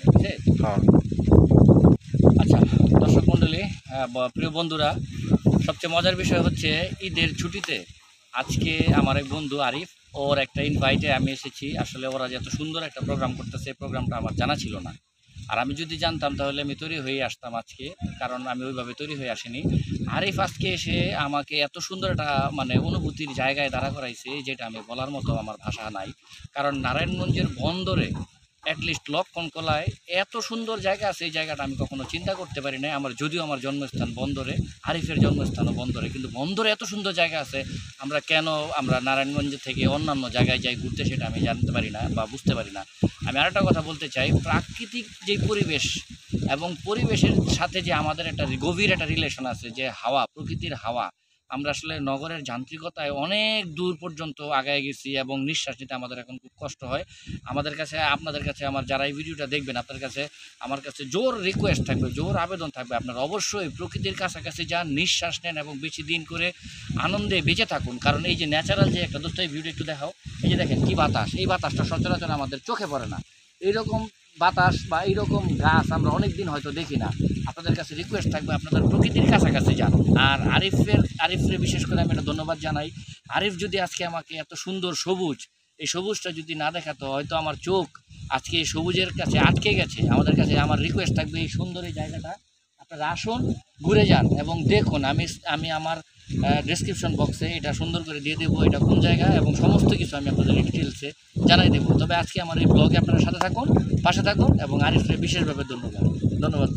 বুঝছে? আচ্ছা দর্শক মণ্ডলী, প্রিয় বন্ধুরা, সবচেয়ে মজার বিষয় হচ্ছে ঈদের ছুটিতে আজকে আমার এক বন্ধু আরিফ, ওর একটা ইনভাইটে আমি এসেছি। আসলে ওরা যে এত সুন্দর একটা প্রোগ্রাম করতেছে, এই প্রোগ্রামটা আমার জানা ছিল না। আর আমি যদি জানতাম তাহলে আমি তৈরি হয়ে আসতাম আজকে, কারণ আমি ওইভাবে তৈরি হয়ে আসিনি। আরিফ আজকে এসে আমাকে এত সুন্দর একটা মানে অনুভূতির জায়গায় দাঁড়া করাইছে, যেটা আমি বলার মতো আমার ভাষা নাই। কারণ নারায়ণগঞ্জের বন্দরে অ্যাটলিস্ট লক্ষণকলায় এত সুন্দর জায়গা আছে, এই জায়গাটা আমি কখনো চিন্তা করতে পারি না। যদিও আমার জন্মস্থান বন্দরে, আরিফের জন্মস্থানও বন্দরে, কিন্তু বন্দরে এত সুন্দর জায়গা আছে, আমরা নারায়ণগঞ্জ থেকে অন্যান্য জায়গায় যাই ঘুরতে, সেটা আমি জানতে পারি না বা বুঝতে পারি না। আমি আরেকটা কথা বলতে চাই, প্রাকৃতিক যে পরিবেশ এবং পরিবেশের সাথে যে আমাদের একটা গভীর একটা রিলেশন আছে, যে হাওয়া, প্রকৃতির হাওয়া। আমরা আসলে নগরের যান্ত্রিকতায় অনেক দূর পর্যন্ত আগায় গেছি এবং নিঃশ্বাস নিতে আমাদের এখন খুব কষ্ট হয়। আমাদের কাছে, আপনাদের কাছে, আমার যারা এই ভিডিওটা দেখবেন, আপনার কাছে আমার কাছে জোর রিকোয়েস্ট থাকবে, জোর আবেদন থাকবে, আপনারা অবশ্যই প্রকৃতির কাছাকাছি যান, নিঃশ্বাস নেন এবং বেশি দিন করে আনন্দে বেঁচে থাকুন। কারণ এই যে ন্যাচারাল যে একটা দোস্ত, এই ভিডিও একটু দেখাও, এই যে দেখেন কি বাতাস, এই বাতাসটা সচরাচর আমাদের চোখে পড়ে না। এইরকম বাতাস বা এইরকম গাছ আমরা অনেক দিন হয়তো দেখি না। আপনাদের কাছে রিকোয়েস্ট থাকবে, আপনাদের প্রকৃতির কাছাকাছি যান। আর আরিফরে বিশেষ করে আমি একটা ধন্যবাদ জানাই। আরিফ যদি আজকে আমাকে এত সুন্দর সবুজ, এই সবুজটা যদি না দেখাতো, হয়তো আমার চোখ আজকে এই সবুজের কাছে আটকে গেছে। আমাদের কাছে আমার রিকোয়েস্ট থাকবে, এই সুন্দর এই জায়গাটা আপনারা আসুন, ঘুরে যান এবং দেখুন। আমি আমার ডেসক্রিপশন বক্সে এটা সুন্দর করে দিয়ে দেবো, এটা কোন জায়গা এবং সমস্ত কিছু আমি আপনাদের ডিটেলসে জানাই দেবো। তবে আজকে আমার এই ব্লগে আপনারা সাথে থাকুন, পাশে থাকুন এবং আরিফকে বিশেষভাবে ধন্যবাদ।